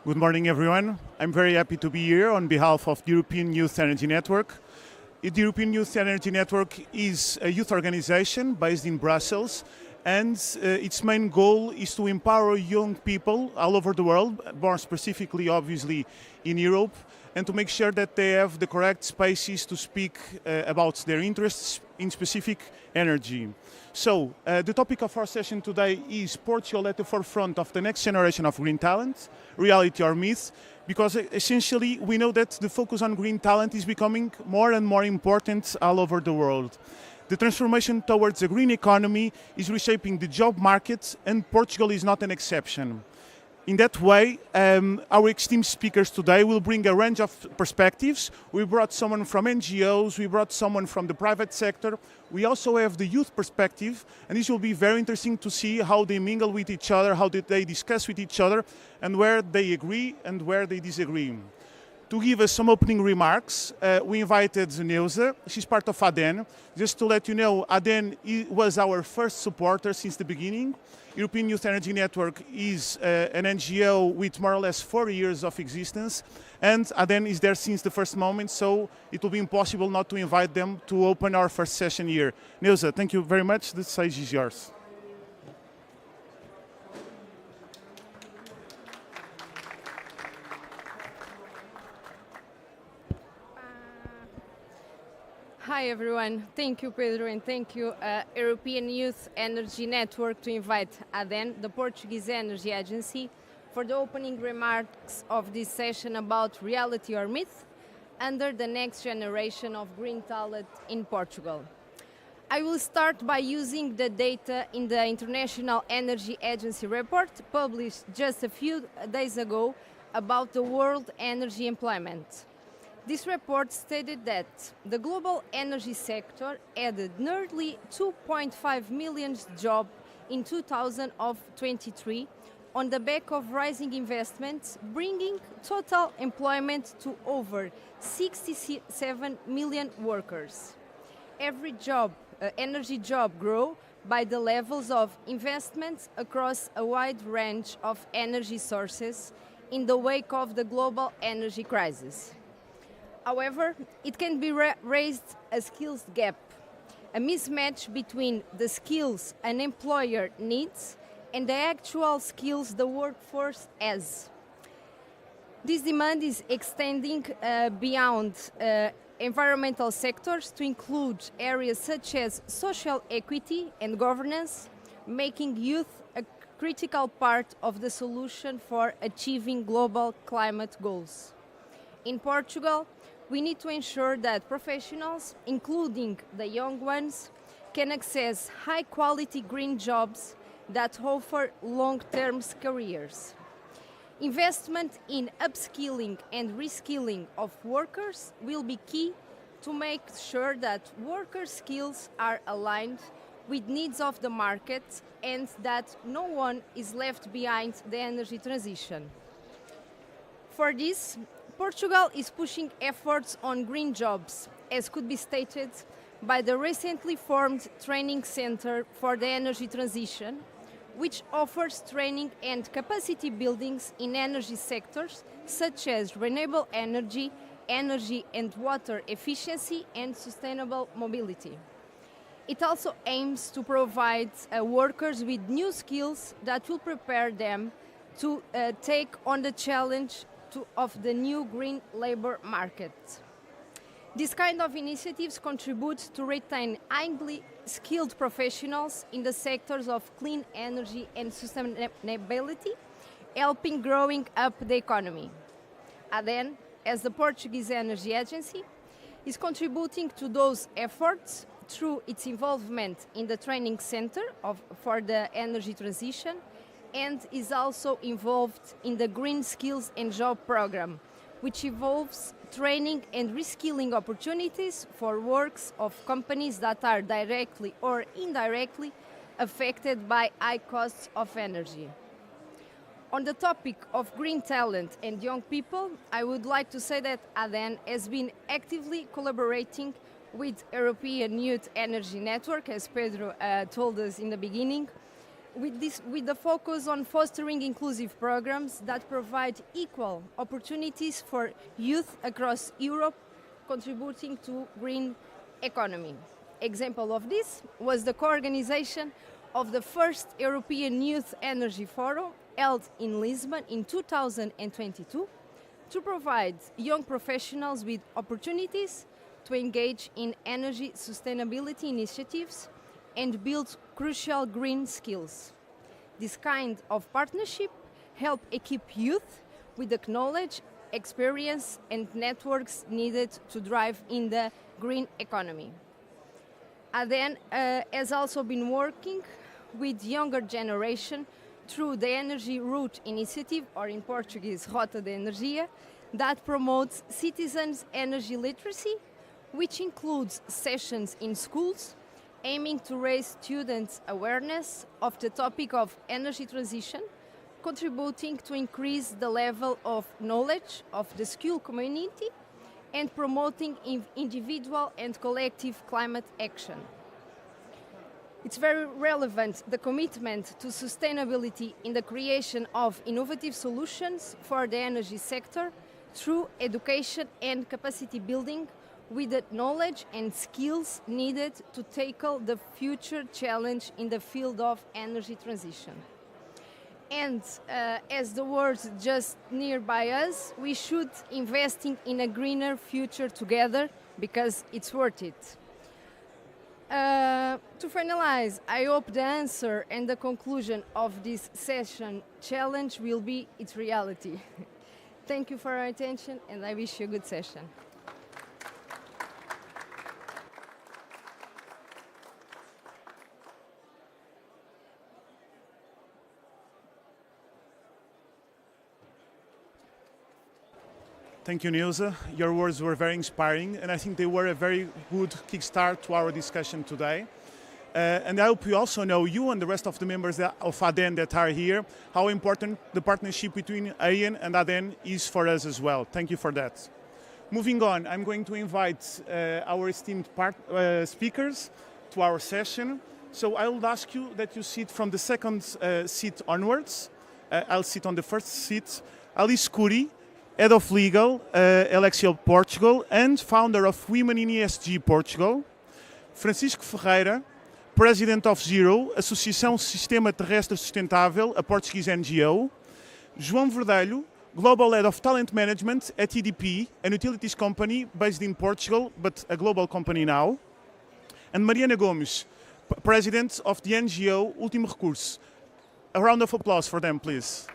Good morning, everyone. I'm very happy to be here on behalf of the European Youth Energy Network. The European Youth Energy Network is a youth organization based in Brussels, and its main goal is to empower young people all over the world, more specifically, obviously, in Europe, and to make sure that they have the correct spaces to speak about their interests in specific energy. So, the topic of our session today is Portugal at the forefront of the next generation of green talent, reality or myth, because essentially we know that the focus on green talent is becoming more and more important all over the world. The transformation towards a green economy is reshaping the job market, and Portugal is not an exception. In that way, our esteemed speakers today will bring a range of perspectives. We brought someone from NGOs, we brought someone from the private sector. We also have the youth perspective, and this will be very interesting to see how they mingle with each other, how they discuss with each other, and where they agree and where they disagree. To give us some opening remarks, we invited Neuza. She's part of ADEN. Just to let you know, ADEN was our first supporter since the beginning. European Youth Energy Network is an NGO with more or less 4 years of existence, and ADEN is there since the first moment, so it will be impossible not to invite them to open our first session here. Neuza, thank you very much. The stage is yours. Hi everyone, thank you Pedro, and thank you European Youth Energy Network to invite ADEN, the Portuguese Energy Agency, for the opening remarks of this session about reality or myth under the next generation of green talent in Portugal. I will start by using the data in the International Energy Agency report published just a few days ago about the world energy employment. This report stated that the global energy sector added nearly 2.5 million jobs in 2023 on the back of rising investments, bringing total employment to over 67 million workers. Every energy job grew by the levels of investments across a wide range of energy sources in the wake of the global energy crisis. However, it can be raised a skills gap, a mismatch between the skills an employer needs and the actual skills the workforce has. This demand is extending beyond environmental sectors to include areas such as social equity and governance, making youth a critical part of the solution for achieving global climate goals. In Portugal, we need to ensure that professionals, including the young ones, can access high-quality green jobs that offer long-term careers. Investment in upskilling and reskilling of workers will be key to make sure that worker skills are aligned with needs of the market and that no one is left behind the energy transition. For this, Portugal is pushing efforts on green jobs, as could be stated by the recently formed Training Center for the Energy Transition, which offers training and capacity buildings in energy sectors such as renewable energy, energy and water efficiency, and sustainable mobility. It also aims to provide workers with new skills that will prepare them to take on the challenge of the new green labor market. This kind of initiatives contribute to retain highly skilled professionals in the sectors of clean energy and sustainability, helping growing up the economy. ADEN, as the Portuguese Energy Agency, is contributing to those efforts through its involvement in the training center for the energy transition, and is also involved in the Green Skills and Job program, which involves training and reskilling opportunities for works of companies that are directly or indirectly affected by high costs of energy. On the topic of green talent and young people, I would like to say that ADEN has been actively collaborating with European Youth Energy Network, as Pedro told us in the beginning, with the focus on fostering inclusive programs that provide equal opportunities for youth across Europe, contributing to green economy. Example of this was the co-organization of the first European Youth Energy Forum held in Lisbon in 2022 to provide young professionals with opportunities to engage in energy sustainability initiatives and build crucial green skills. This kind of partnership helps equip youth with the knowledge, experience and networks needed to drive in the green economy. ADEN has also been working with younger generation through the Energy Route Initiative, or in Portuguese, Rota de Energia, that promotes citizens' energy literacy, which includes sessions in schools aiming to raise students' awareness of the topic of energy transition, contributing to increase the level of knowledge of the school community and promoting individual and collective climate action. It's very relevant, the commitment to sustainability in the creation of innovative solutions for the energy sector through education and capacity building with the knowledge and skills needed to tackle the future challenge in the field of energy transition. And as the world just nearby us, we should investing in a greener future together because it's worth it. To finalize, I hope the answer and the conclusion of this session challenge will be its reality. Thank you for your attention and I wish you a good session. Thank you, Nilsa. Your words were very inspiring, and I think they were a very good kickstart to our discussion today. And I hope you also know, you and the rest of the members of ADEN that are here, how important the partnership between EYEN and ADEN is for us as well. Thank you for that. Moving on, I'm going to invite our esteemed speakers to our session. So I will ask you that you sit from the second seat onwards. I'll sit on the first seat. Alice Curi, Head of Legal, Alexia Portugal, and founder of Women in ESG Portugal. Francisco Ferreira, President of Zero, Associação Sistema Terrestre Sustentável, a Portuguese NGO. João Verdelho, Global Head of Talent Management at EDP, an utilities company based in Portugal, but a global company now. And Mariana Gomes, President of the NGO Último Recurso. A round of applause for them, please.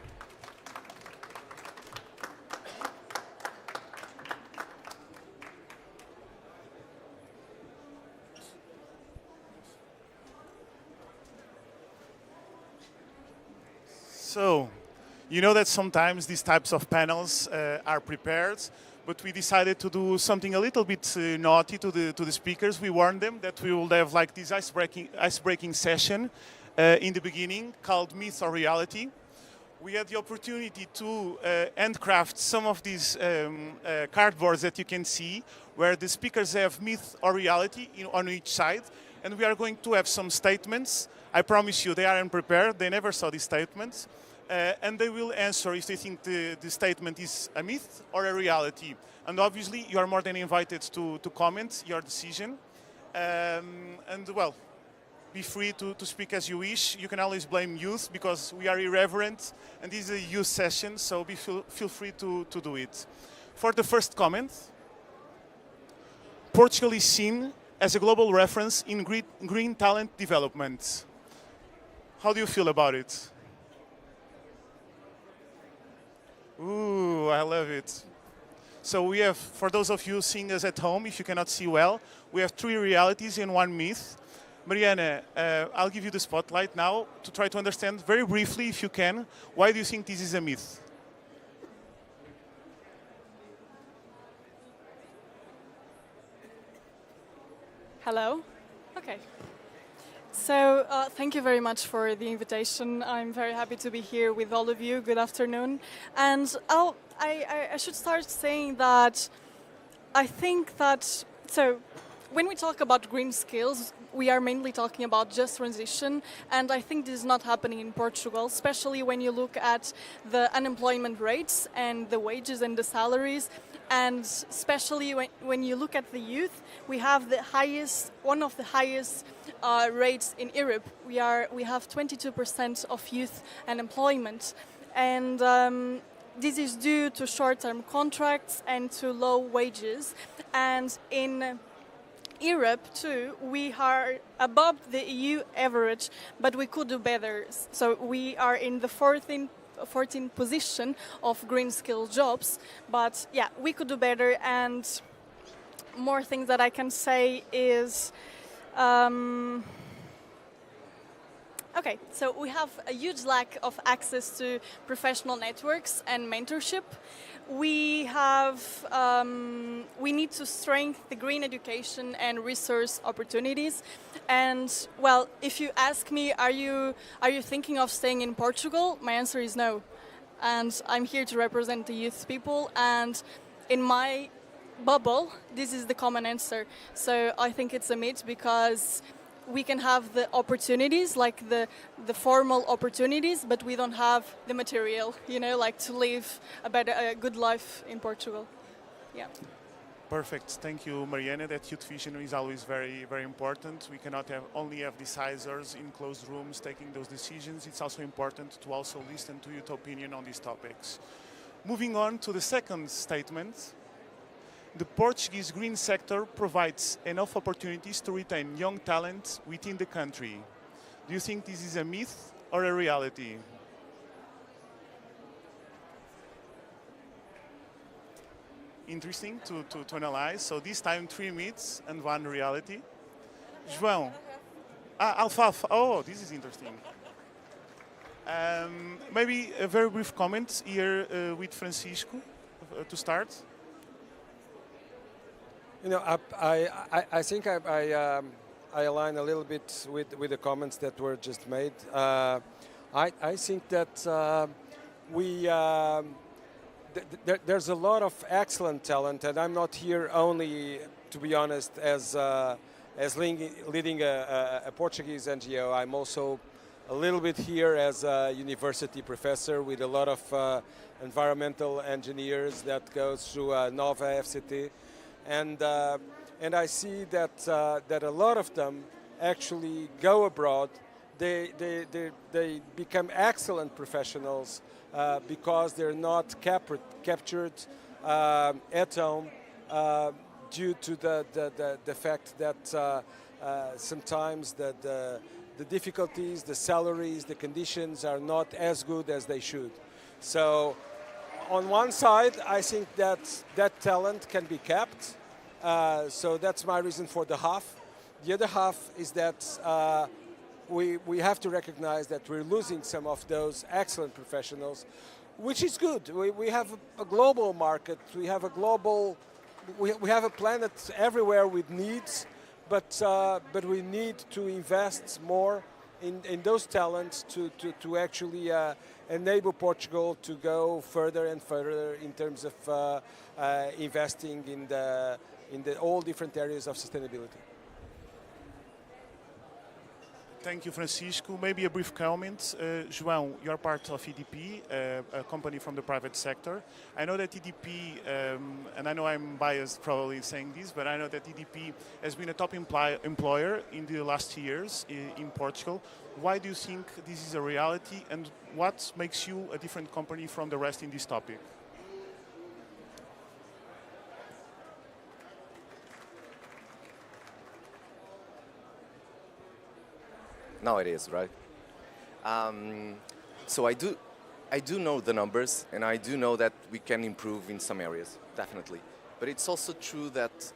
So, you know that sometimes these types of panels are prepared, but we decided to do something a little bit naughty to the speakers. We warned them that we will have like this ice-breaking session in the beginning called Myth or Reality. We had the opportunity to handcraft some of these cardboards that you can see, where the speakers have myth or reality on each side, and we are going to have some statements. I promise you they aren't prepared, they never saw these statements. And they will answer if they think the statement is a myth or a reality. And obviously, you are more than invited to comment your decision. And well, be free to speak as you wish. You can always blame youth because we are irreverent and this is a youth session, so feel free to do it. For the first comment, Portugal is seen as a global reference in green talent development. How do you feel about it? Ooh, I love it. So we have, for those of you seeing us at home, if you cannot see well, we have 3 realities and 1 myth. Mariana, I'll give you the spotlight now to try to understand very briefly, if you can, why do you think this is a myth? Hello. Okay. So thank you very much for the invitation. I'm very happy to be here with all of you. Good afternoon. And I should start saying that I think that, so when we talk about green skills, we are mainly talking about just transition, and I think this is not happening in Portugal, especially when you look at the unemployment rates and the wages and the salaries, and especially when you look at the youth, we have one of the highest rates in Europe. We have 22% of youth unemployment, and this is due to short-term contracts and to low wages, and in Europe too, we are above the EU average, but we could do better. So we are in the 14th position of green skill jobs, but yeah, we could do better. And more things that I can say is, okay, so we have a huge lack of access to professional networks and mentorship. We need to strengthen the green education and resource opportunities. And well, if you ask me, are you thinking of staying in Portugal? My answer is no. And I'm here to represent the youth people. And in my bubble, this is the common answer. So I think it's a myth, because we can have the opportunities, like the formal opportunities, but we don't have the material, like to live a good life in Portugal. Yeah. Perfect. Thank you, Mariana. That youth vision is always very, very important. We cannot only have decisors in closed rooms taking those decisions. It's also important to also listen to youth opinion on these topics. Moving on to the second statement. The Portuguese green sector provides enough opportunities to retain young talent within the country. Do you think this is a myth or a reality? Interesting to analyze. So this time 3 myths and 1 reality. João. Alfalfa. Oh, this is interesting. Maybe a very brief comment here with Francisco to start. I think I align a little bit with the comments that were just made. I think that there's a lot of excellent talent, and I'm not here only, to be honest, as leading a Portuguese NGO. I'm also a little bit here as a university professor with a lot of environmental engineers that goes through Nova FCT. And I see that a lot of them actually go abroad. They become excellent professionals because they're not captured at home due to the fact that sometimes the difficulties, the salaries, the conditions are not as good as they should. So on one side, I think that talent can be kept. So that's my reason for the half. The other half is that we have to recognize that we're losing some of those excellent professionals, which is good. We have a global market. We have a planet everywhere with needs, but we need to invest more in those talents to actually enable Portugal to go further and further in terms of investing in all different areas of sustainability. Thank you, Francisco. Maybe a brief comment. João, you're part of EDP, a company from the private sector. I know that EDP, and I know I'm biased probably saying this, but I know that EDP has been a top employer in the last years in Portugal. Why do you think this is a reality, and what makes you a different company from the rest in this topic? Now it is, right? So I do know the numbers, and I do know that we can improve in some areas, definitely. But it's also true that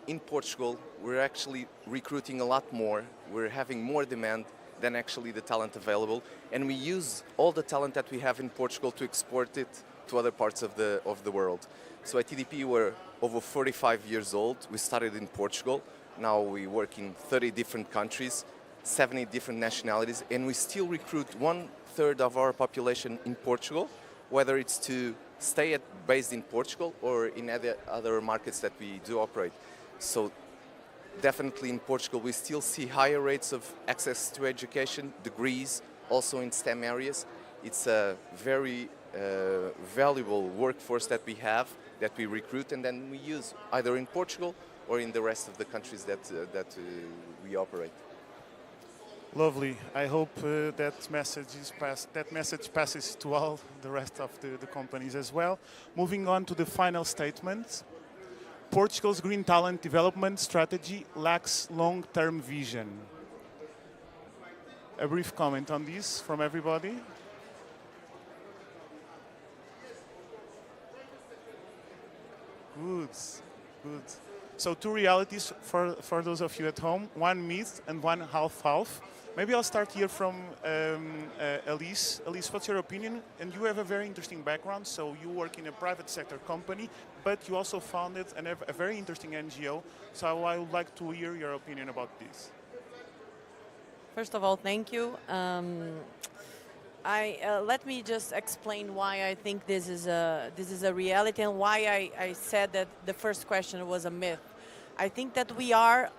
in Portugal, we're actually recruiting a lot more. We're having more demand than actually the talent available, and we use all the talent that we have in Portugal to export it to other parts of the world. So at TDP, we're over 45 years old. We started in Portugal. Now we work in 30 different countries, 70 different nationalities, and we still recruit 1/3 of our population in Portugal, whether it's to based in Portugal or in other markets that we do operate. So definitely in Portugal we still see higher rates of access to education, degrees, also in STEM areas. It's a very valuable workforce that we have, that we recruit and then we use either in Portugal or in the rest of the countries that we operate. Lovely. I hope that message passes to all the rest of the companies as well. Moving on to the final statement. Portugal's green talent development strategy lacks long-term vision. A brief comment on this from everybody. Good, good. So two realities for those of you at home, one myth and one half-half. Maybe I'll start here from Elise. Elise, what's your opinion? And you have a very interesting background. So you work in a private sector company, but you also founded a very interesting NGO. So I would like to hear your opinion about this. First of all, thank you. Let me just explain why I think this is a reality and why I said that the first question was a myth. I think that we are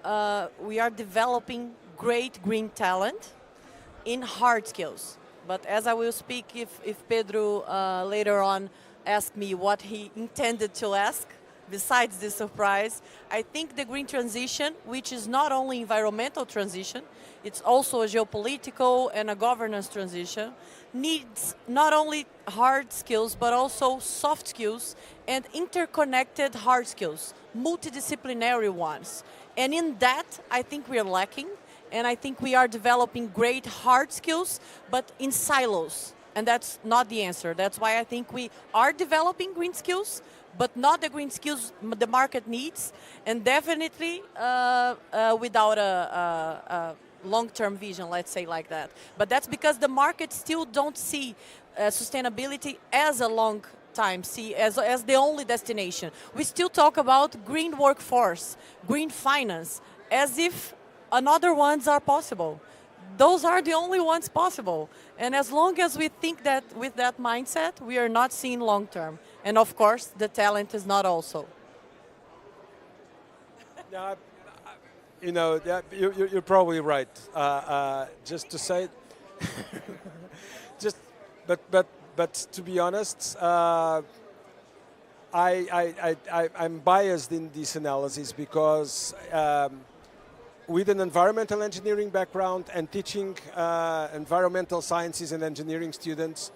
developing great green talent in hard skills. But as I will speak, if Pedro later on asks me what he intended to ask, besides this surprise, I think the green transition, which is not only environmental transition, it's also a geopolitical and a governance transition, needs not only hard skills, but also soft skills and interconnected hard skills, multidisciplinary ones. And in that, I think we are lacking, and I think we are developing great hard skills, but in silos. And that's not the answer. That's why I think we are developing green skills, but not the green skills the market needs, and definitely without a long-term vision, let's say like that. But that's because the market still don't see sustainability as a long time, as the only destination. We still talk about green workforce, green finance, as if another ones are possible. Those are the only ones possible. And as long as we think that with that mindset, we are not seeing long-term. And of course, the talent is not also. Yeah, you know, you're probably right. Just to say, but to be honest, I'm biased in this analysis because with an environmental engineering background and teaching environmental sciences and engineering students,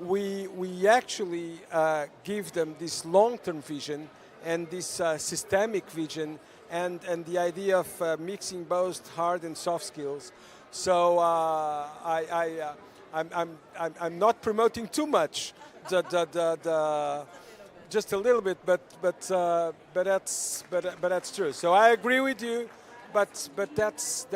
we actually give them this long-term vision and this systemic vision and the idea of mixing both hard and soft skills. So I'm not promoting too much, just a little bit, but that's true. So I agree with you, but that's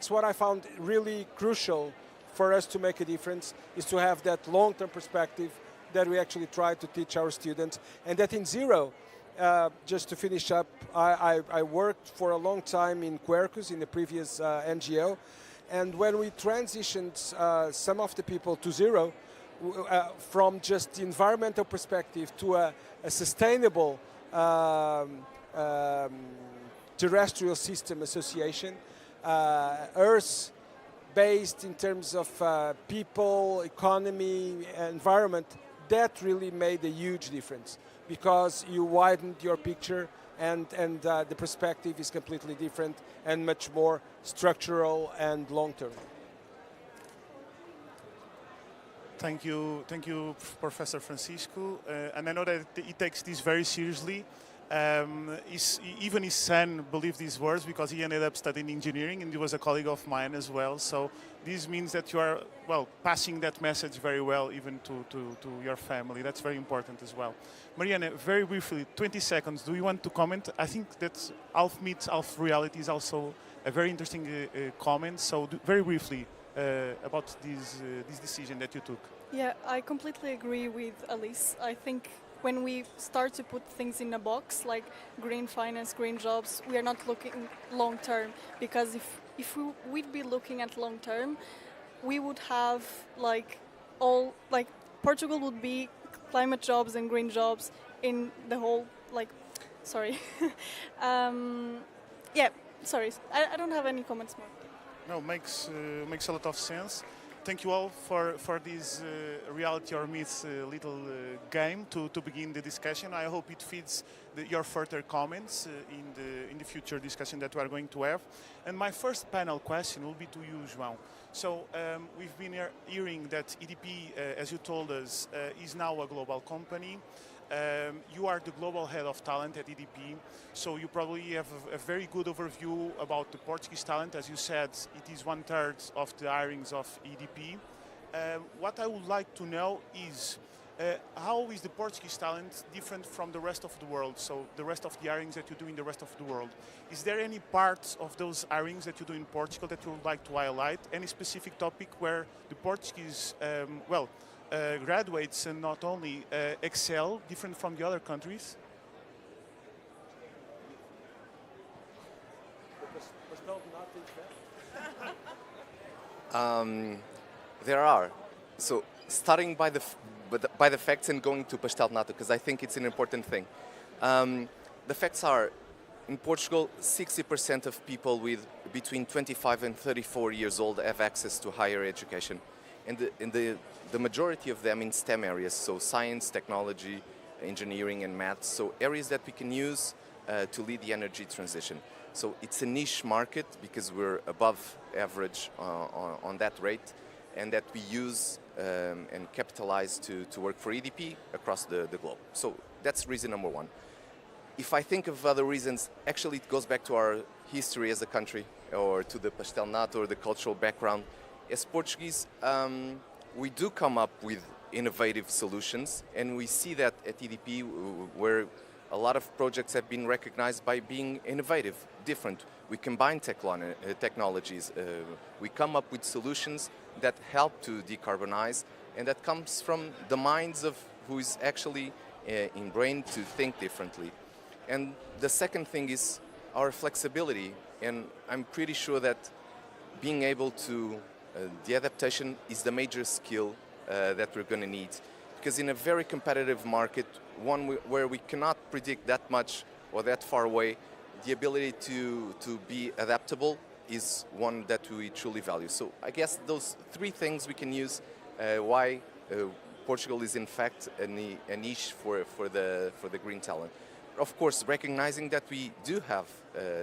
what I found really crucial for us to make a difference, is to have that long-term perspective that we actually try to teach our students, and that in Zero. Just to finish up, I worked for a long time in Quercus, in the previous NGO, and when we transitioned some of the people to Zero, from just the environmental perspective to a sustainable terrestrial system association, Earth based in terms of people, economy, environment, that really made a huge difference, because you widened your picture and the perspective is completely different and much more structural and long-term. Thank you, Professor Francisco. And I know that he takes this very seriously. Even his son believed these words because he ended up studying engineering, and he was a colleague of mine as well. So this means that you are, well, passing that message very well even to your family. That's very important as well. Mariana, very briefly, 20 seconds. Do you want to comment? I think that half myth, half reality is also a very interesting comment. So very briefly about this decision that you took. Yeah, I completely agree with Alice. I think when we start to put things in a box, like green finance, green jobs, we are not looking long term, because if we'd be looking at long term, we would have Portugal would be climate jobs and green jobs in the whole Yeah, sorry, I don't have any comments more. No, makes a lot of sense. Thank you all for this reality or myth little game to begin the discussion. I hope it feeds your further comments in the future discussion that we are going to have. And my first panel question will be to you, João. So we've been hearing that EDP, as you told us, is now a global company. You are the global head of talent at EDP, so you probably have a very good overview about the Portuguese talent. As you said, it is 1/3 of the hirings of EDP. What I would like to know is how is the Portuguese talent different from the rest of the world? So the rest of the hirings that you do in the rest of the world. Is there any parts of those hirings that you do in Portugal that you would like to highlight? Any specific topic where the Portuguese, graduates and not only excel, different from the other countries? There are. So starting by the facts and going to Pastel de Nata, because I think it's an important thing. The facts are, in Portugal, 60% of people with between 25 and 34 years old have access to higher education. And the majority of them in STEM areas, so science, technology, engineering and maths, so areas that we can use to lead the energy transition. So it's a niche market because we're above average on that rate, and that we use and capitalize to work for EDP across the globe. So that's reason number one. If I think of other reasons, actually it goes back to our history as a country, or to the Pastel de Nata or the cultural background. As Portuguese, we do come up with innovative solutions, and we see that at EDP, where a lot of projects have been recognized by being innovative, different. We combine technologies, we come up with solutions that help to decarbonize, and that comes from the minds of who is actually ingrained to think differently. And the second thing is our flexibility, and I'm pretty sure that being able to the adaptation is the major skill that we're going to need, because in a very competitive market, one where we cannot predict that much or that far away, the ability to be adaptable is one that we truly value. So I guess those three things we can use why Portugal is in fact a niche for the green talent. Of course, recognizing that we do have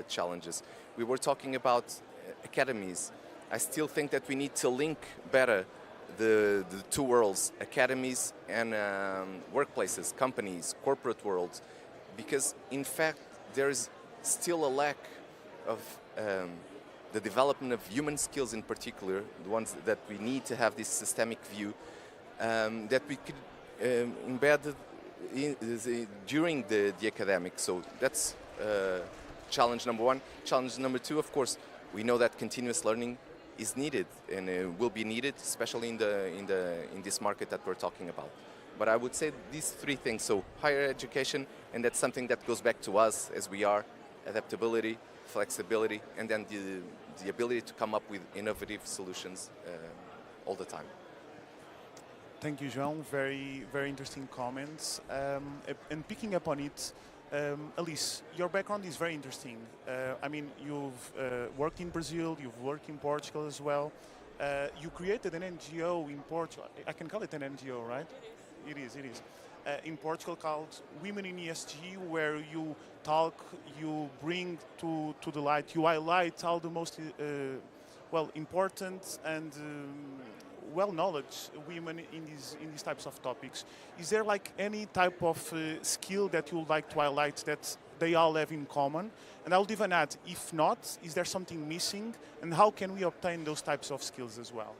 challenges. We were talking about academies. I still think that we need to link better the two worlds, academies and workplaces, companies, corporate worlds, because in fact there is still a lack of the development of human skills in particular, the ones that we need to have this systemic view that we could embed during the academic. So that's challenge number one. Challenge number two, of course, we know that continuous learning is needed and will be needed, especially in this market that we're talking about. But I would say these three things: so higher education, and that's something that goes back to us as we are, adaptability, flexibility, and then the ability to come up with innovative solutions all the time. Thank you, João. Very, very interesting comments. And picking up on it, Alice, your background is very interesting. I mean, you've worked in Brazil, you've worked in Portugal as well. You created an NGO in Portugal. I can call it an NGO, right? It is. In Portugal, called Women in ESG, where you talk, you bring to the light, you highlight all the most important and well-knowledge women in these types of topics. Is there like any type of skill that you would like to highlight that they all have in common? And I'll even add, if not, is there something missing? And how can we obtain those types of skills as well?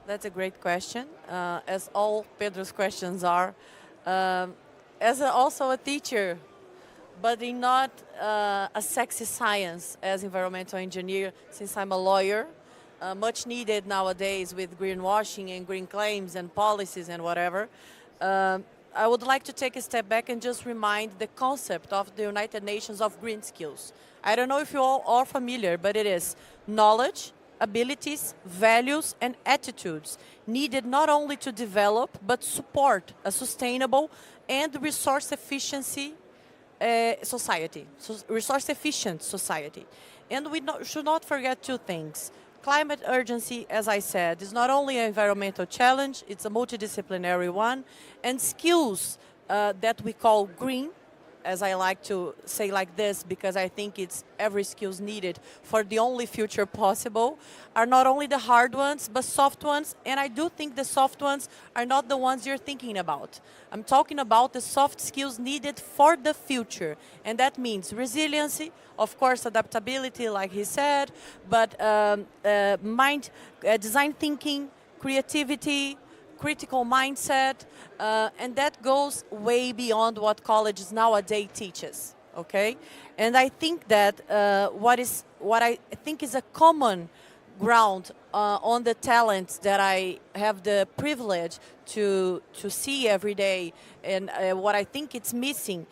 That's a great question, as all Pedro's questions are. Also a teacher, but in not a sexy science as environmental engineer, since I'm a lawyer, much needed nowadays with greenwashing and green claims and policies and whatever. I would like to take a step back and just remind the concept of the United Nations of green skills. I don't know if you all are familiar, but it is knowledge, abilities, values, and attitudes needed not only to develop, but support a sustainable and resource efficiency society, resource efficient society. And we should not forget two things. Climate urgency, as I said, is not only an environmental challenge, it's a multidisciplinary one, and skills that we call green, as I like to say like this, because I think it's every skills needed for the only future possible, are not only the hard ones, but soft ones. And I do think the soft ones are not the ones you're thinking about. I'm talking about the soft skills needed for the future. And that means resiliency, of course, adaptability, like he said, but design thinking, creativity, critical mindset, and that goes way beyond what colleges nowadays teaches. Okay, and I think that what I think is a common ground on the talents that I have the privilege to see every day, and what I think it's missing,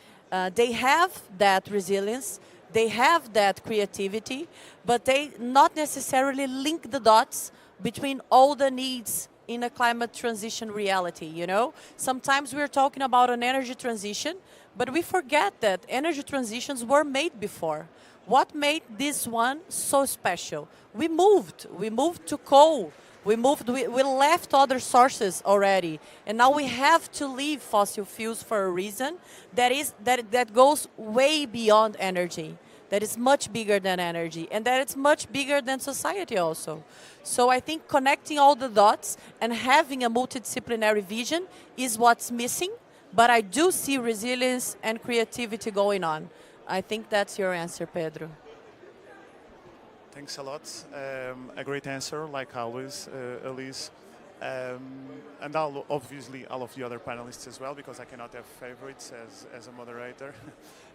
they have that resilience, they have that creativity, but they not necessarily link the dots between all the needs in a climate transition reality, you know? Sometimes we're talking about an energy transition, but we forget that energy transitions were made before. What made this one so special? We moved to coal. We left other sources already, and now we have to leave fossil fuels for a reason that goes way beyond energy. That is much bigger than energy, and that it's much bigger than society also. So I think connecting all the dots and having a multidisciplinary vision is what's missing, but I do see resilience and creativity going on. I think that's your answer, Pedro. Thanks a lot. A great answer, like always, Elise. And obviously all of the other panelists as well, because I cannot have favorites as a moderator.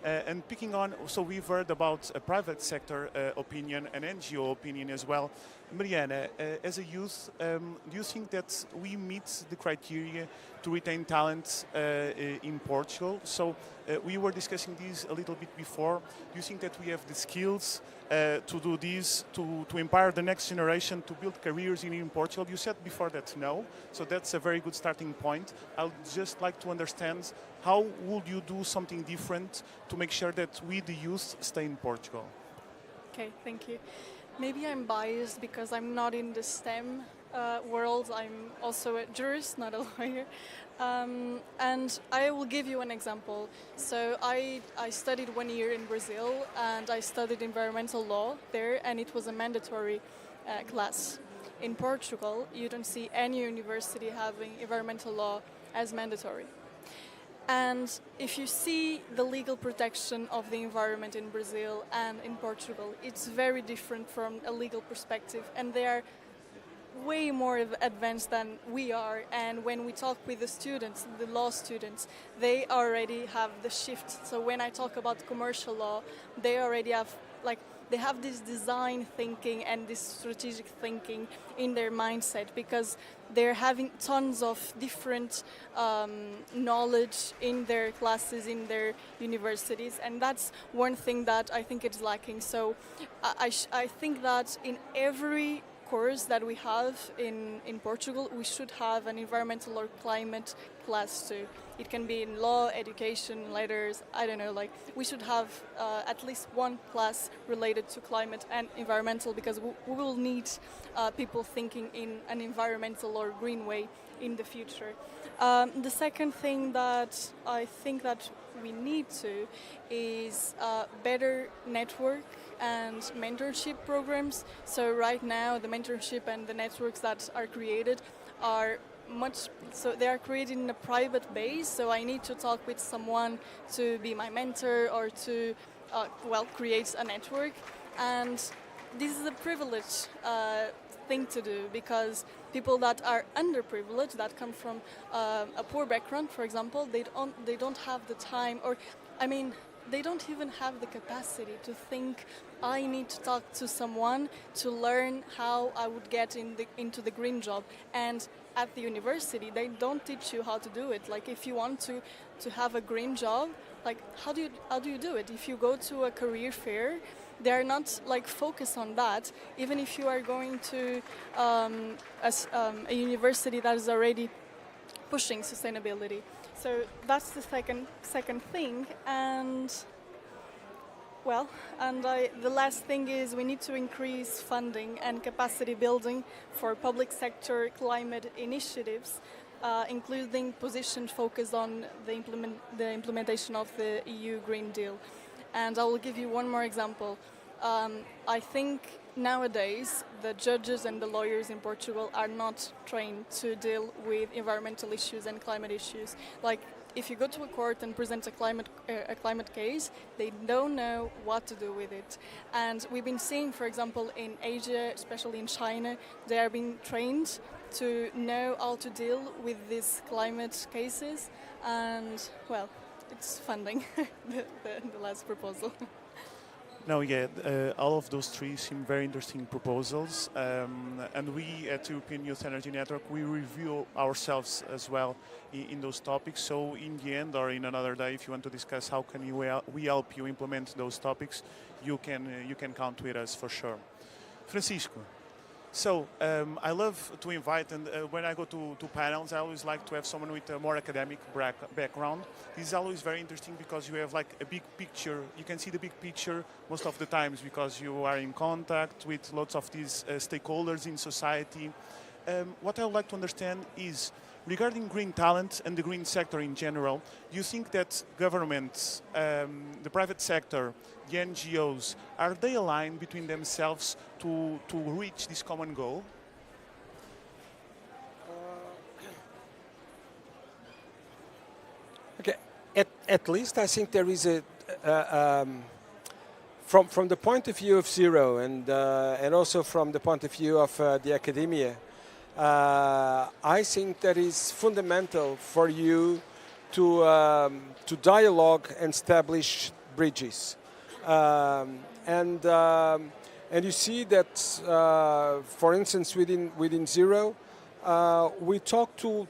And picking on, so we've heard about a private sector opinion, an NGO opinion as well. Mariana, as a youth, do you think that we meet the criteria to retain talent in Portugal? So we were discussing this a little bit before. Do you think that we have the skills to do this, to empower the next generation, to build careers in Portugal? You said before that no, so that's a very good starting point. I'd just like to understand, how would you do something different to make sure that we, the youth, stay in Portugal? Okay, thank you. Maybe I'm biased because I'm not in the STEM world. I'm also a jurist, not a lawyer. And I will give you an example. So I studied 1 year in Brazil, and I studied environmental law there, and it was a mandatory class. In Portugal, you don't see any university having environmental law as mandatory. And if you see the legal protection of the environment in Brazil and in Portugal, it's very different from a legal perspective, and they are way more advanced than we are. And when we talk with the students, the law students, they already have the shift. So when I talk about commercial law, they already have, like, they have this design thinking and this strategic thinking in their mindset, because they're having tons of different knowledge in their classes, in their universities, and that's one thing that I think is lacking. So I think that in every course that we have in Portugal, we should have an environmental or climate class too. It can be in law, education, letters, I don't know, like we should have at least one class related to climate and environmental, because we will need people thinking in an environmental or green way in the future. The second thing that I think that we need to is better network and mentorship programs. So right now the mentorship and the networks that are created are they are created in a private base, so I need to talk with someone to be my mentor or to create a network. And this is a privileged thing to do, because people that are underprivileged, that come from a poor background, for example, they don't have the time, or I mean, they don't even have the capacity to think, I need to talk to someone to learn how I would get into the green job. And at the university, they don't teach you how to do it. Like, if you want to have a green job, like how do you do it? If you go to a career fair, they are not like focused on that. Even if you are going to a university that is already pushing sustainability, So that's the second thing, and well, the last thing is we need to increase funding and capacity building for public sector climate initiatives, including positions focused on the implementation of the EU Green Deal. And I will give you one more example. I think nowadays the judges and the lawyers in Portugal are not trained to deal with environmental issues and climate issues. Like, if you go to a court and present a climate case, they don't know what to do with it. And we've been seeing, for example, in Asia, especially in China, they are being trained to know how to deal with these climate cases. And, well, it's funding, the last proposal. No, yeah, all of those three seem very interesting proposals, and we at European Youth Energy Network, we review ourselves as well in those topics. So in the end, or in another day, if you want to discuss how can we help you implement those topics, you can count with us for sure. Francisco. So I love to invite, and when I go to panels, I always like to have someone with a more academic background. This is always very interesting because you have like a big picture. You can see the big picture most of the times because you are in contact with lots of these stakeholders in society. What I would like to understand is, regarding green talent and the green sector in general, do you think that governments, the private sector, the NGOs, are they aligned between themselves to reach this common goal? Okay, at least I think there is a from the point of view of Zero and also from the point of view of the academia, I think that is fundamental for you to dialogue and establish bridges. And you see that, for instance, within Zero, we talk to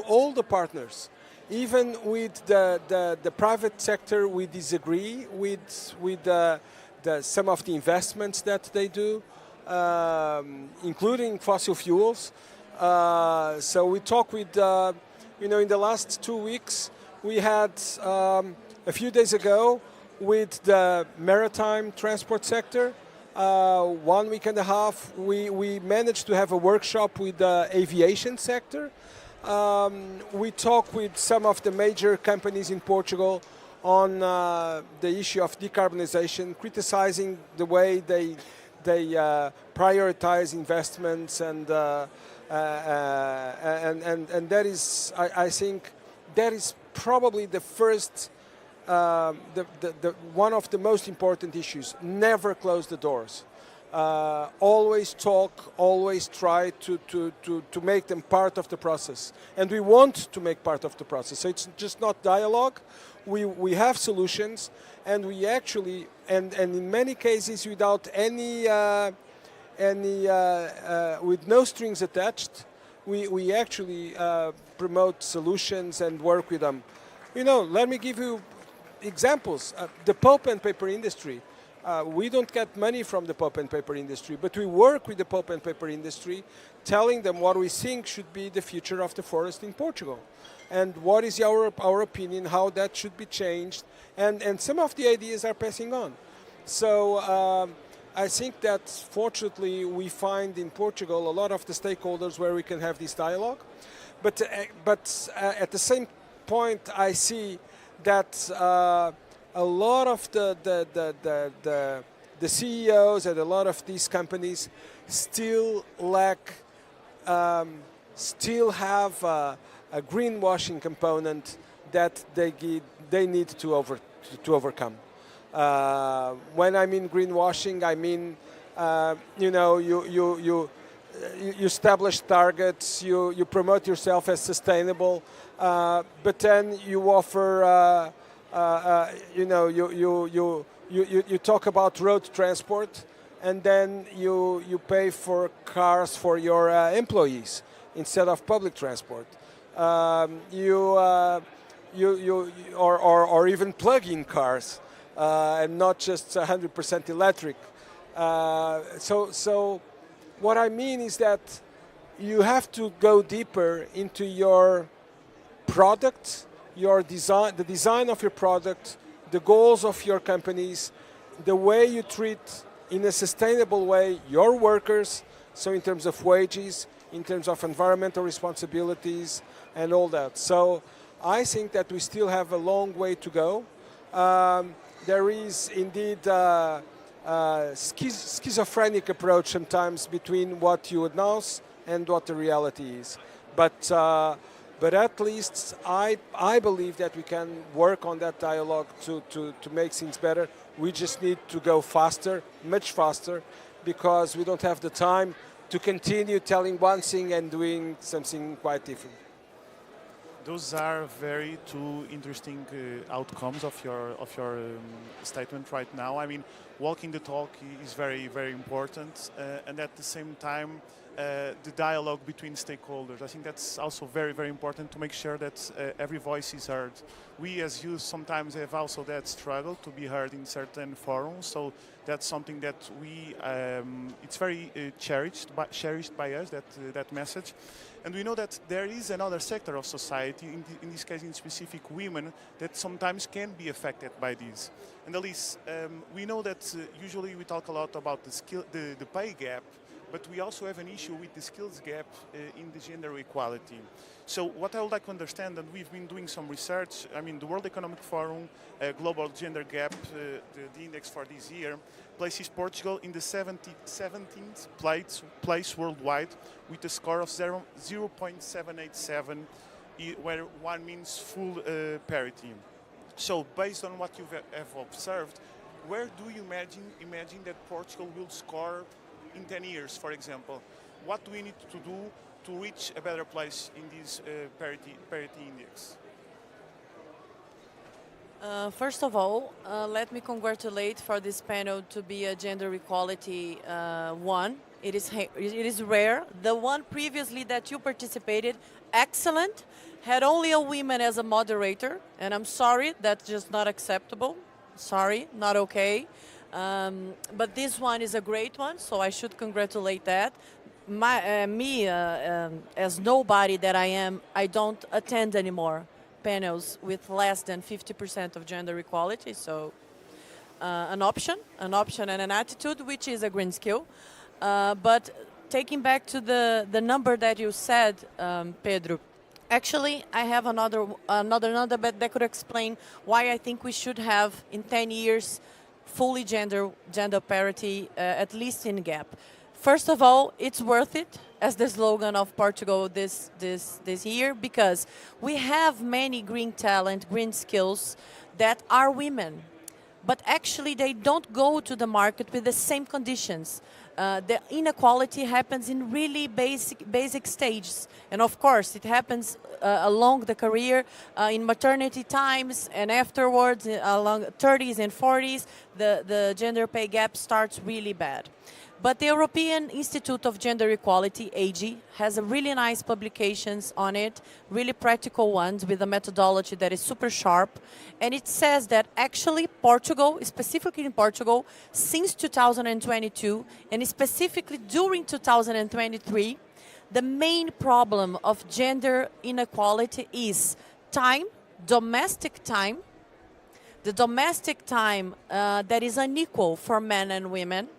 all the partners. Even with the private sector, we disagree with some of the investments that they do, including fossil fuels. So we talk with, in the last 2 weeks, we had a few days ago with the maritime transport sector. 1 week and a half, we managed to have a workshop with the aviation sector. We talk with some of the major companies in Portugal on the issue of decarbonization, criticizing the way they prioritize investments, and that is, I think, that is probably the first, one of the most important issues. Never close the doors. Always talk, always try to make them part of the process. And we want to make part of the process. So it's just not dialogue. We have solutions, and we actually, and in many cases without with no strings attached, we actually promote solutions and work with them. Let me give you examples. The pulp and paper industry. We don't get money from the pulp and paper industry, but we work with the pulp and paper industry, telling them what we think should be the future of the forest in Portugal, and what is our opinion, how that should be changed, and some of the ideas are passing on. So I think that fortunately we find in Portugal a lot of the stakeholders where we can have this dialogue, but at the same point I see that a lot of the CEOs and a lot of these companies still lack, still have a greenwashing component that they need to overcome. When I mean greenwashing, I mean you establish targets, you promote yourself as sustainable, but then you offer. You talk about road transport, and then you pay for cars for your employees instead of public transport. Or even plug-in cars, and not just 100% electric. So what I mean is that you have to go deeper into your product the design of your product, the goals of your companies, the way you treat in a sustainable way your workers, so in terms of wages, in terms of environmental responsibilities and all that. So I think that we still have a long way to go. There is indeed a schizophrenic approach sometimes between what you announce and what the reality is. But at least I believe that we can work on that dialogue to make things better. We just need to go faster, much faster, because we don't have the time to continue telling one thing and doing something quite different. Those are very two interesting outcomes of your statement right now. I mean, walking the talk is very, very important, and at the same time, the dialogue between stakeholders. I think that's also very, very important to make sure that every voice is heard. We as youth sometimes have also that struggle to be heard in certain forums, so that's something that we, it's very cherished by us, that message. And we know that there is another sector of society, in this case in specific women, that sometimes can be affected by this. And Elise, we know that usually we talk a lot about the pay gap, but we also have an issue with the skills gap in the gender equality. So what I would like to understand, and we've been doing some research, I mean the World Economic Forum Global Gender Gap, the index for this year, places Portugal in the 17th place worldwide with a score of 0.787, where one means full parity. So based on what you have observed, where do you imagine that Portugal will score in 10 years, for example? What do we need to do to reach a better place in this parity index? First of all, let me congratulate for this panel to be a gender equality one. It is rare. The one previously that you participated, excellent, had only a woman as a moderator, and I'm sorry, that's just not acceptable. Sorry, not okay. But this one is a great one, so I should congratulate that. As nobody that I am, I don't attend anymore panels with less than 50% of gender equality, so an option and an attitude, which is a green skill. But taking back to the number that you said, Pedro, actually I have another number that could explain why I think we should have in 10 years fully gender parity, at least in GAP. First of all, it's worth it, as the slogan of Portugal this year, because we have many green talent, green skills that are women, but actually they don't go to the market with the same conditions. The inequality happens in really basic stages, and of course it happens along the career, in maternity times, and afterwards along 30s and 40s, the gender pay gap starts really bad. But the European Institute of Gender Equality, EYEN, has a really nice publications on it, really practical ones with a methodology that is super sharp. And it says that actually Portugal, specifically in Portugal, since 2022, and specifically during 2023, the main problem of gender inequality is time, domestic time, the domestic time that is unequal for men and women,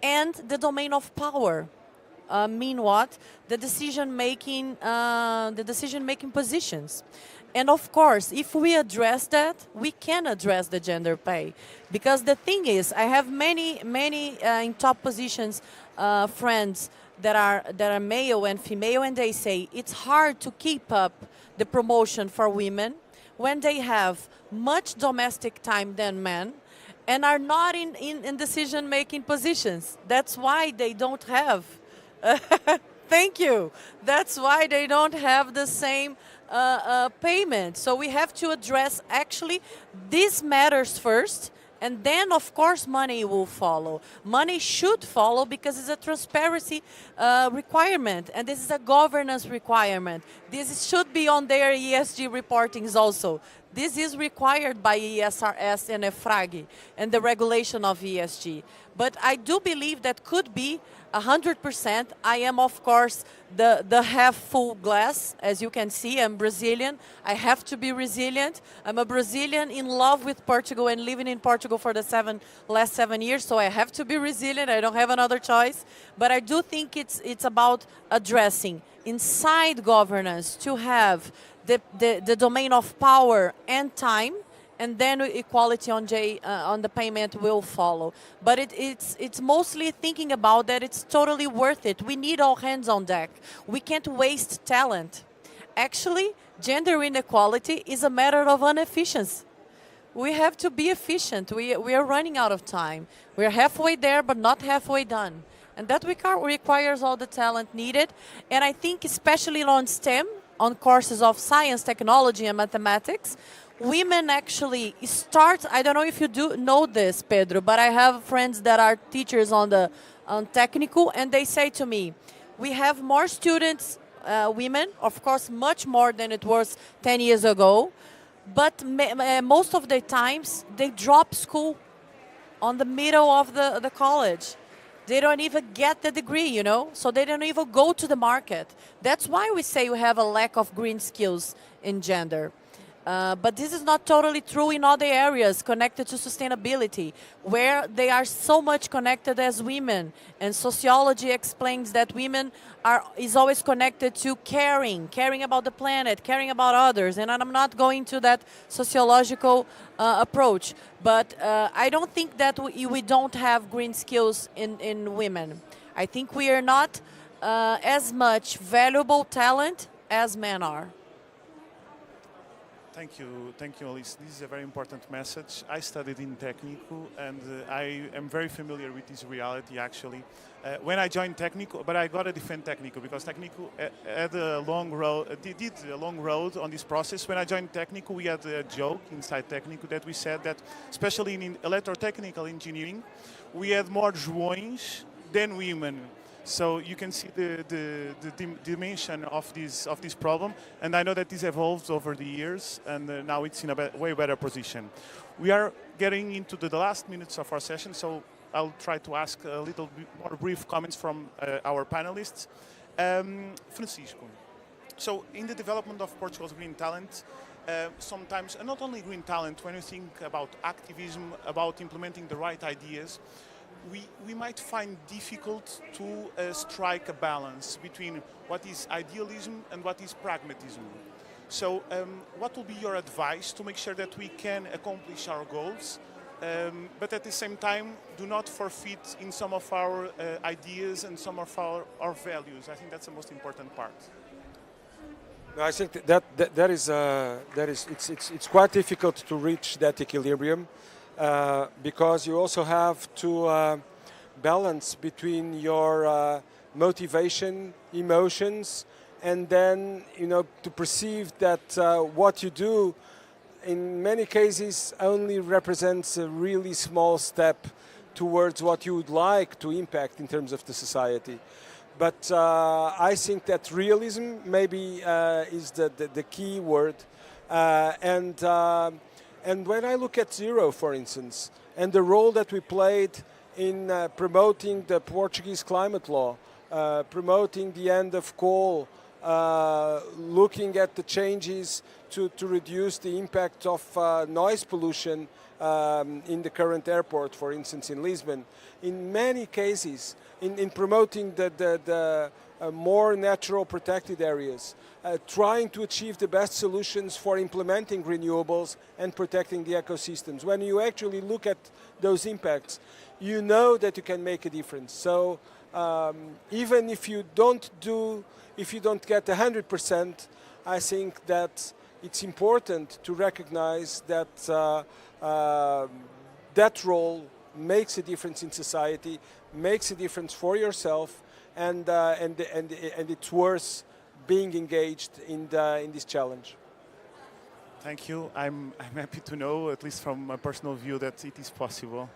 and the domain of power. Mean what? The decision-making positions. And of course, if we address that, we can address the gender pay. Because the thing is, I have many in top positions friends that are male and female, and they say it's hard to keep up the promotion for women when they have much domestic time than men, and are not in decision-making positions. That's why they don't have, thank you, that's why they don't have the same payment. So we have to address actually these matters first, and then of course money will follow. Money should follow because it's a transparency requirement, and this is a governance requirement. This should be on their ESG reportings also. This is required by ESRS and EFRAG and the regulation of ESG. But I do believe that could be 100%. I am, of course, the half full glass. As you can see, I'm Brazilian. I have to be resilient. I'm a Brazilian in love with Portugal and living in Portugal for the last 7 years, so I have to be resilient. I don't have another choice. But I do think it's about addressing inside governance to have the domain of power and time, and then equality on the payment will follow. But it's mostly thinking about that it's totally worth it. We need all hands on deck. We can't waste talent. Actually, gender inequality is a matter of inefficiency. We have to be efficient. We are running out of time. We are halfway there, but not halfway done. And that requires all the talent needed. And I think especially on STEM, on courses of science, technology, and mathematics, women actually start, I don't know if you do know this, Pedro, but I have friends that are teachers on technical, and they say to me, we have more students, women, of course, much more than it was 10 years ago, but most of the times they drop school on the middle of the college. They don't even get the degree, you know, so they don't even go to the market. That's why we say we have a lack of green skills in gender. But this is not totally true in other areas connected to sustainability, where they are so much connected as women. And sociology explains that women is always connected to caring about the planet, caring about others. And I'm not going to that sociological approach. But I don't think that we don't have green skills in women. I think we are not as much valuable talent as men are. Thank you, Alice. This is a very important message. I studied in Técnico, and I am very familiar with this reality, actually. When I joined Técnico, but I got to defend Técnico, because Técnico had a long road, did a long road on this process. When I joined Técnico, we had a joke inside Técnico that we said that, especially in electrotechnical engineering, we had more Joões than women. So you can see the dimension of this problem, and I know that this evolved over the years, and now it's in a way better position. We are getting into the last minutes of our session, so I'll try to ask a little bit more brief comments from our panelists. Francisco, so in the development of Portugal's green talent, sometimes, and not only green talent, when you think about activism, about implementing the right ideas, we might find difficult to strike a balance between what is idealism and what is pragmatism. So what will be your advice to make sure that we can accomplish our goals, but at the same time do not forfeit in some of our ideas and some of our values? I think that's the most important part. I think it's quite difficult to reach that equilibrium. Because you also have to balance between your motivation, emotions, and then to perceive that what you do in many cases only represents a really small step towards what you would like to impact in terms of the society. But I think that realism maybe is the key word, and when I look at Zero, for instance, and the role that we played in promoting the Portuguese climate law, promoting the end of coal, looking at the changes to reduce the impact of noise pollution in the current airport, for instance, in Lisbon, in many cases, in promoting the more natural protected areas, trying to achieve the best solutions for implementing renewables and protecting the ecosystems. When you actually look at those impacts, you know that you can make a difference. So even if you don't get 100%, I think that it's important to recognize that that role makes a difference in society, makes a difference for yourself, and it's worth being engaged in this challenge. Thank you. I'm happy to know, at least from my personal view, that it is possible.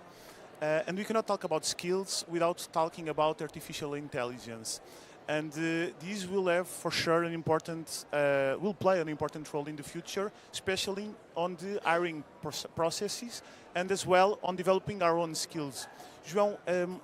And we cannot talk about skills without talking about artificial intelligence. And these will have for sure an important, will play an important role in the future, especially on the hiring processes and as well on developing our own skills. João,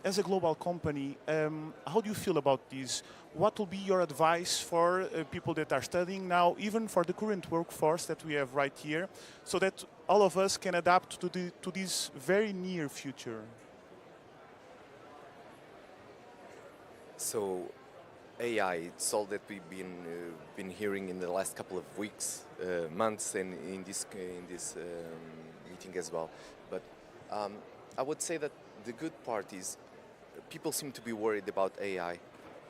as a global company, how do you feel about this? What will be your advice for people that are studying now, even for the current workforce that we have right here, so that all of us can adapt to this very near future? So, AI, it's all that we've been hearing in the last couple of weeks, months, and in this meeting as well. But I would say that the good part is people seem to be worried about AI.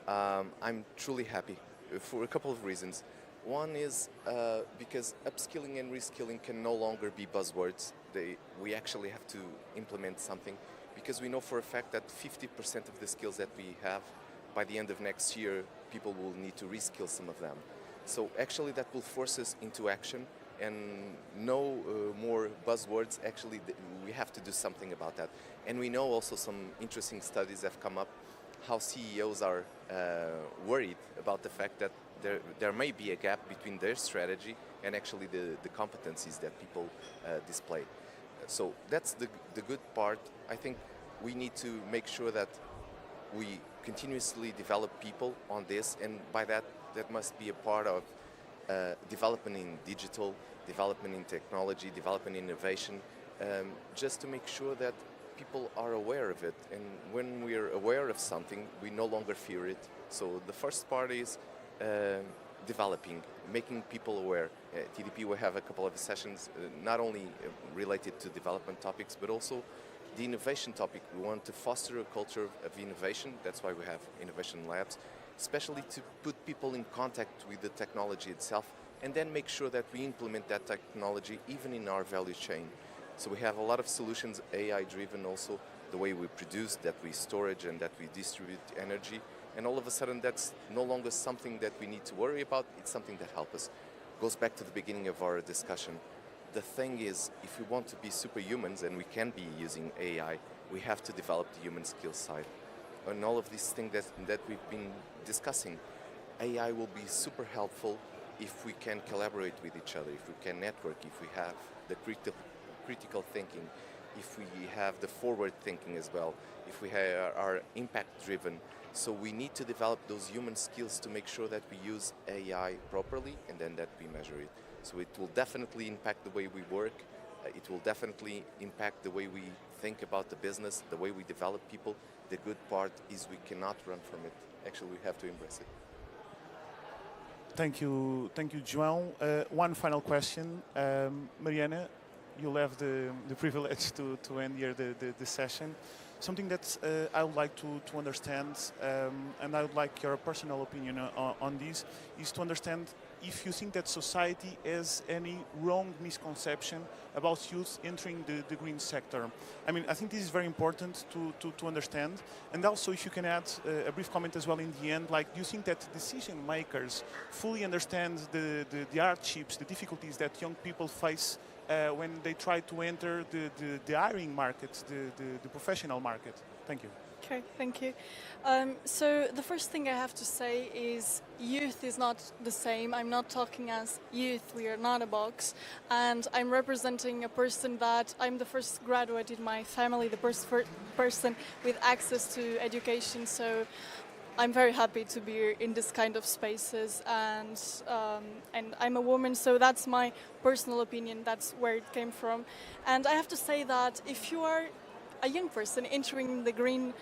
I'm truly happy for a couple of reasons. One is because upskilling and reskilling can no longer be buzzwords. We actually have to implement something, because we know for a fact that 50% of the skills that we have, by the end of next year, people will need to reskill some of them. So actually that will force us into action, and no more buzzwords. Actually, we have to do something about that. And we know also some interesting studies have come up how CEOs are worried about the fact that there may be a gap between their strategy and actually the competencies that people display. So that's the good part. I think we need to make sure that we continuously develop people on this, and by that must be a part of development in digital, development in technology, development in innovation, just to make sure that people are aware of it. And when we are aware of something, we no longer fear it. So the first part is developing, making people aware. At TDP we have a couple of sessions not only related to development topics, but also the innovation topic. We want to foster a culture of innovation. That's why we have innovation labs, especially to put people in contact with the technology itself, and then make sure that we implement that technology even in our value chain. So we have a lot of solutions, AI driven also, the way we produce, that we storage, and that we distribute energy. And all of a sudden that's no longer something that we need to worry about, it's something that helps us. Goes back to the beginning of our discussion. The thing is, if we want to be superhumans, and we can be using AI, we have to develop the human skills side. And all of these things that we've been discussing, AI will be super helpful if we can collaborate with each other, if we can network, if we have the critical thinking, if we have the forward thinking as well, if we are impact driven. So we need to develop those human skills to make sure that we use AI properly, and then that we measure it. So it will definitely impact the way we work. It will definitely impact the way we think about the business, the way we develop people. The good part is we cannot run from it. Actually, we have to embrace it. Thank you, João. One final question. Mariana, you'll have the privilege to end here the session. Something that I would like to understand, and I would like your personal opinion on this, is to understand if you think that society has any wrong misconception about youth entering the green sector. I mean, I think this is very important to understand. And also, if you can add a brief comment as well in the end, like, do you think that decision makers fully understand the hardships, the difficulties that young people face when they try to enter the hiring market, the professional market? Thank you. Okay, thank you. So the first thing I have to say is youth is not the same. I'm not talking as youth. We are not a box. And I'm representing a person that I'm the first graduate in my family, the first person with access to education. So I'm very happy to be in this kind of spaces, and I'm a woman, so that's my personal opinion. That's where it came from. And I have to say that if you are a young person entering the green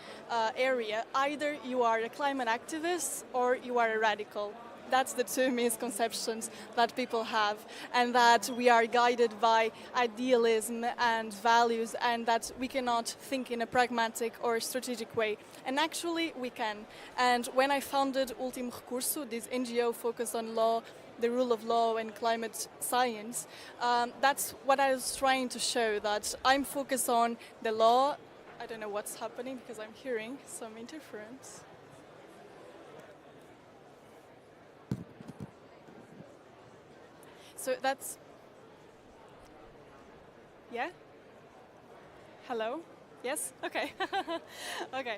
area, either you are a climate activist or you are a radical. That's the two misconceptions that people have, and that we are guided by idealism and values, and that we cannot think in a pragmatic or strategic way. And actually we can. And when I founded Último Recurso, this NGO focused on law, the rule of law and climate science, that's what I was trying to show, that I'm focused on the law. I don't know what's happening because I'm hearing some interference. So that's, yeah? Hello? Yes? Okay. Okay.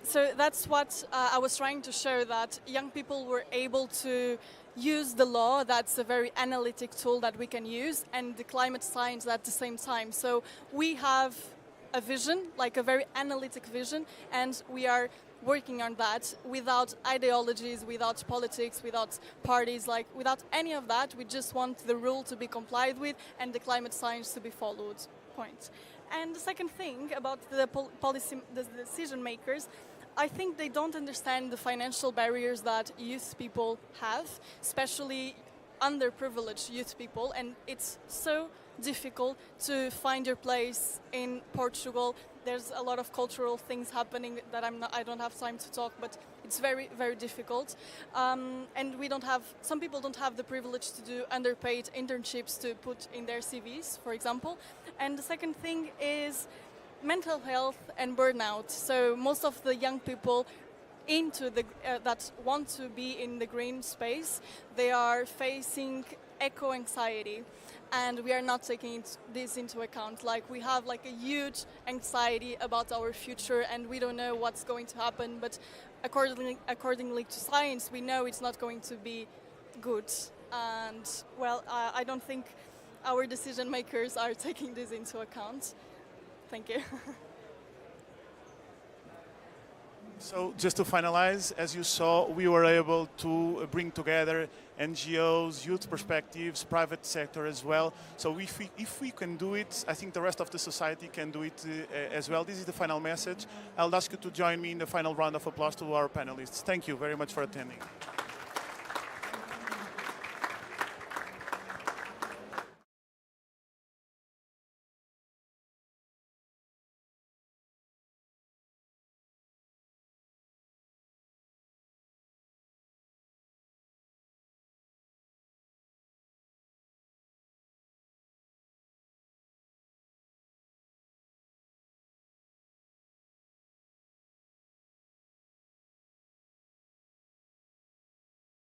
So that's what I was trying to show, that young people were able to use the law, that's a very analytic tool that we can use, and the climate science at the same time. So we have a vision, like a very analytic vision, and we are working on that without ideologies, without politics, without parties, like without any of that. We just want the rule to be complied with and the climate science to be followed. Point. And the second thing about the the decision makers, I think they don't understand the financial barriers that youth people have, especially underprivileged youth people, and it's so difficult to find your place in Portugal. There's a lot of cultural things happening that I don't have time to talk, but it's very, very difficult. And some people don't have the privilege to do underpaid internships to put in their CVs, for example. And the second thing is mental health and burnout. So most of the young people that want to be in the green space, they are facing eco-anxiety, and we are not taking this into account. Like, we have like a huge anxiety about our future, and we don't know what's going to happen, but accordingly to science, we know it's not going to be good. And well, I don't think our decision makers are taking this into account. Thank you. So just to finalize, as you saw, we were able to bring together NGOs, youth perspectives, private sector as well. So if we can do it, I think the rest of the society can do it as well. This is the final message. I'll ask you to join me in the final round of applause to our panelists. Thank you very much for attending.